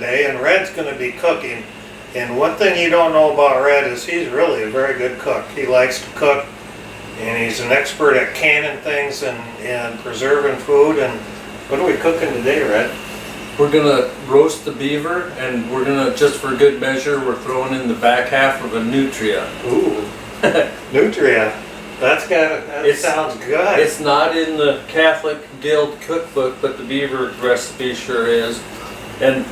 today, and Red's going to be cooking. And one thing you don't know about Red is he's really a very good cook. He likes to cook, and he's an expert at canning things and preserving food. And what are we cooking today, Red? We're gonna roast the beaver, and we're gonna, just for good measure, we're throwing in the back half of a nutria. Ooh, nutria. That sounds good. It's not in the Catholic Guild cookbook, but the beaver recipe sure is. And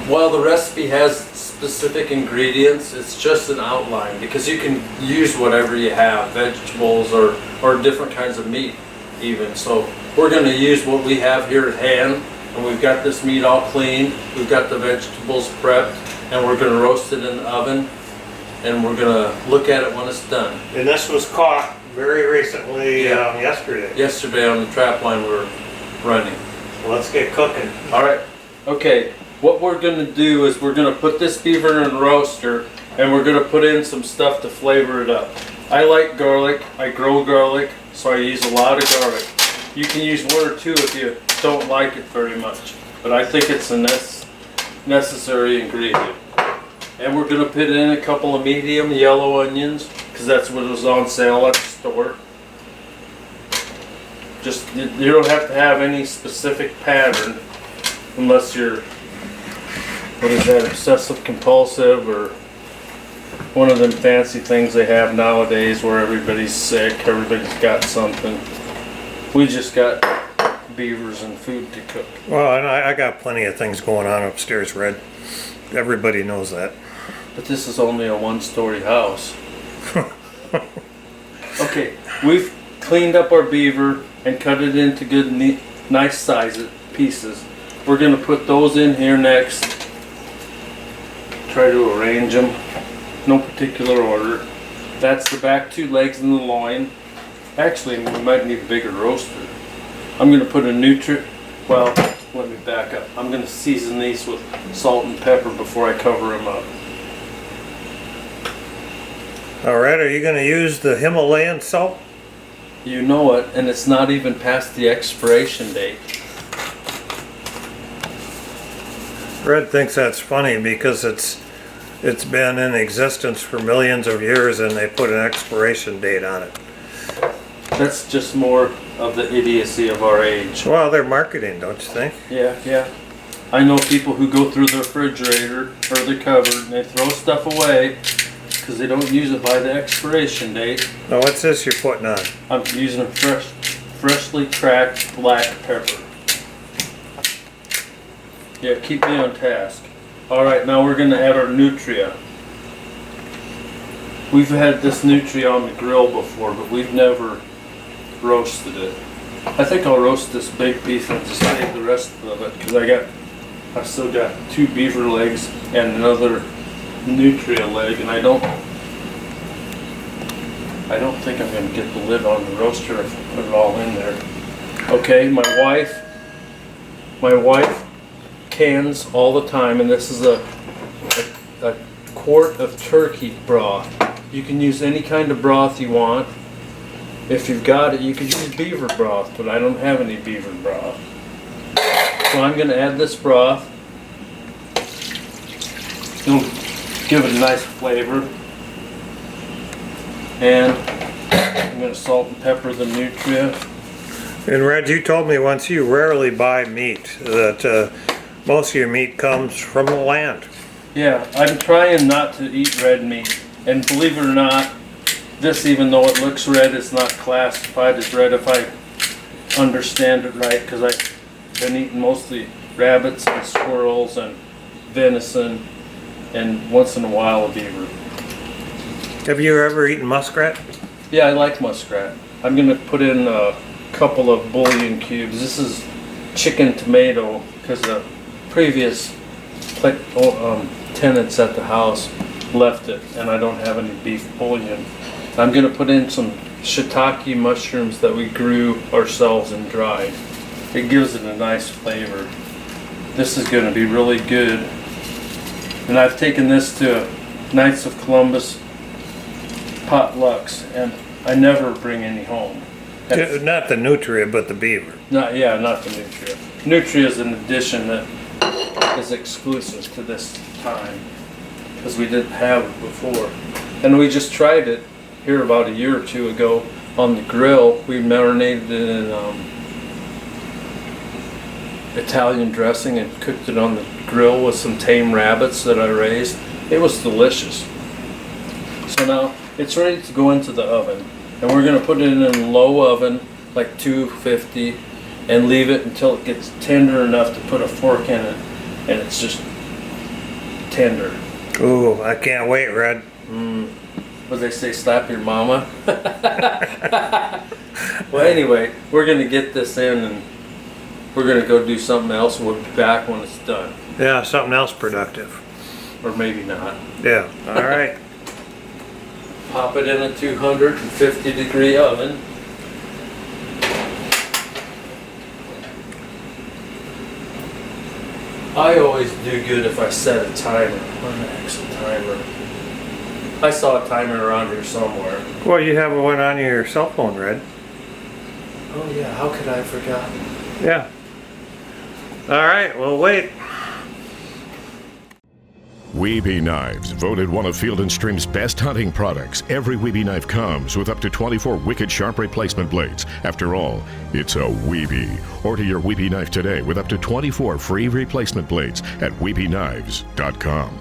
while the recipe has specific ingredients, it's just an outline, because you can use whatever you have, vegetables or different kinds of meat even. So we're gonna use what we have here at hand. And we've got this meat all cleaned, we've got the vegetables prepped, and we're going to roast it in the oven, and we're going to look at it when it's done. And this was caught very recently, yesterday. Yesterday on the trap line we were running. Well, let's get cooking. All right, okay, what we're going to do is we're going to put this beaver in a roaster, and we're going to put in some stuff to flavor it up. I like garlic, I grow garlic, so I use a lot of garlic. You can use one or two if you don't like it very much, but I think it's a necessary ingredient. And we're going to put in a couple of medium yellow onions, because that's what was on sale at the store. Just, you don't have to have any specific pattern unless you're, what is that, obsessive compulsive, or one of them fancy things they have nowadays where everybody's sick, everybody's got something. We just got beavers and food to cook. Well, and I got plenty of things going on upstairs, Red. Everybody knows that. But this is only a one-story house. Okay, we've cleaned up our beaver and cut it into good, neat, nice sized pieces. We're going to put those in here next. Try to arrange them. No particular order. That's the back two legs and the loin. Actually, we might need a bigger roaster. I'm going to put a nutria. Well, let me back up. I'm going to season these with salt and pepper before I cover them up. All right, are you going to use the Himalayan salt? You know it, and it's not even past the expiration date. Red thinks that's funny because it's been in existence for millions of years and they put an expiration date on it. That's just more of the idiocy of our age. Well, they're marketing, don't you think? Yeah. I know people who go through the refrigerator or the cupboard and they throw stuff away because they don't use it by the expiration date. Now, what's this you're putting on? I'm using a freshly cracked black pepper. Yeah, keep me on task. Alright, now we're going to add our nutria. We've had this nutria on the grill before, but we've never roasted it. I think I'll roast this big piece and just save the rest of it, because I still got 2 beaver legs and another nutria leg, and I don't think I'm going to get the lid on the roaster if I put it all in there. Okay, my wife cans all the time, and this is a quart of turkey broth. You can use any kind of broth you want. If you've got it, you could use beaver broth, but I don't have any beaver broth. So I'm going to add this broth. It'll give it a nice flavor. And I'm going to salt and pepper the nutria. And Red, you told me once you rarely buy meat, that most of your meat comes from the land. Yeah, I'm trying not to eat red meat. And believe it or not, this, even though it looks red, it's not classified as red if I understand it right, because I've been eating mostly rabbits and squirrels and venison and once in a while a beaver. Have you ever eaten muskrat? Yeah, I like muskrat. I'm going to put in a couple of bouillon cubes. This is chicken tomato because the previous tenants at the house left it and I don't have any beef bouillon. I'm going to put in some shiitake mushrooms that we grew ourselves and dried. It gives it a nice flavor. This is going to be really good. And I've taken this to Knights of Columbus potlucks and I never bring any home. Not the nutria, but the beaver. Not the nutria. Nutria is an addition that is exclusive to this time because we didn't have it before. And we just tried it here about a year or two ago on the grill. We marinated it in Italian dressing and cooked it on the grill with some tame rabbits that I raised. It was delicious. So now it's ready to go into the oven, and we're going to put it in a low oven, like 250, and leave it until it gets tender enough to put a fork in it, and it's just tender. Ooh, I can't wait, Red. What they say, slap your mama? Well, anyway, we're going to get this in, and we're going to go do something else, and we'll be back when it's done. Yeah, something else productive. Or maybe not. Yeah, all right. Pop it in a 250-degree oven. I always do good if I set a timer. Where the heck's a timer? I saw a timer around here somewhere. Well, you have one on your cell phone, Red. Oh yeah, how could I have forgotten? Yeah. All right, well, wait. Wiebe knives, voted one of Field & Stream's best hunting products. Every Wiebe knife comes with up to 24 wicked sharp replacement blades. After all, it's a Wiebe. Order your Wiebe knife today with up to 24 free replacement blades at wiebeknives.com.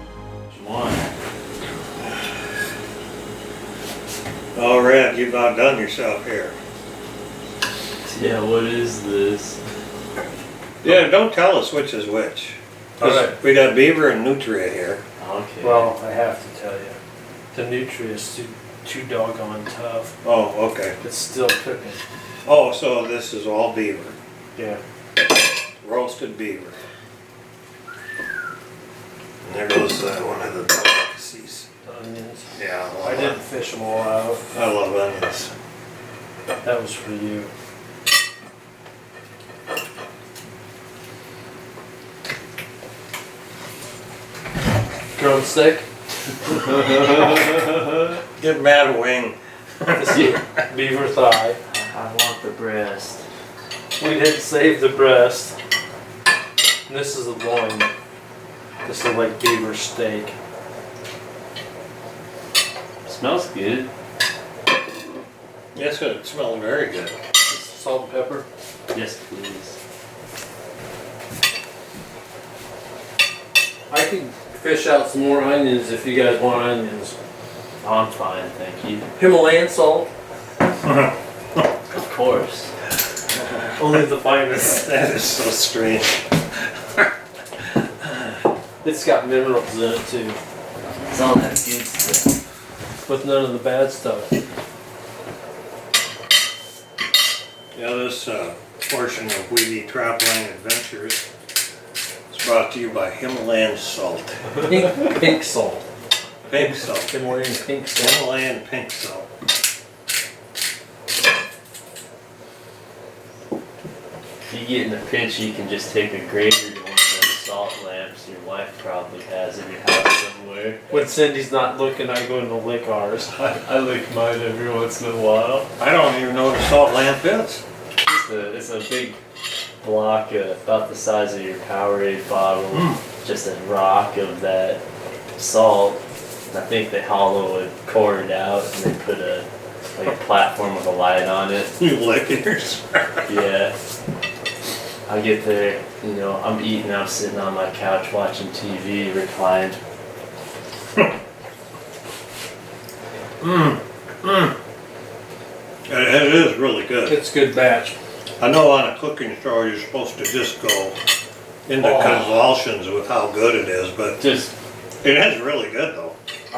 Oh, Red, you've outdone yourself here. Yeah, what is this? Yeah, don't tell us which is which. 'Cause Alright. we got beaver and nutria here. Okay. Well, I have to tell you, the nutria is too doggone tough. Oh, okay. It's still cooking. Oh, so this is all beaver. Yeah. Roasted beaver. And there goes one of the delicacies. The onions. Yeah, I didn't fish them all out. I love onions. That was for you. Drumstick. Give Matt a wing. This is beaver thigh. I want the breast. We didn't save the breast. And this is the loin. This is like beaver steak. Smells good. Yes, it smells very good. Salt and pepper. Yes, please. I can fish out some more onions if you guys want onions. Oh, I'm fine, thank you. Himalayan salt. Of course. Only the finest. That is so strange. It's got minerals in it too, It's all that good stuff. with none of the bad stuff. Yeah, this portion of Wiebe Trapline Adventures is brought to you by Himalayan salt. Pink salt. Pink salt. Himalayan pink salt. Himalayan pink salt. If you get in a pinch, you can just take a grater to one of those salt lamps your wife probably has in your house somewhere. When Cindy's not looking, I go in to lick ours. I lick mine every once in a while. I don't even know what a salt lamp is. It's a big block about the size of your Powerade bottle, just a rock of that salt. And I think they hollow a cord out and they put a platform with a light on it. You lickers. Yeah. I get there, I'm eating, I'm sitting on my couch watching TV, reclined. It is really good. It's a good batch. I know on a cooking show you're supposed to just go into convulsions with how good it is, but Just it is really good though.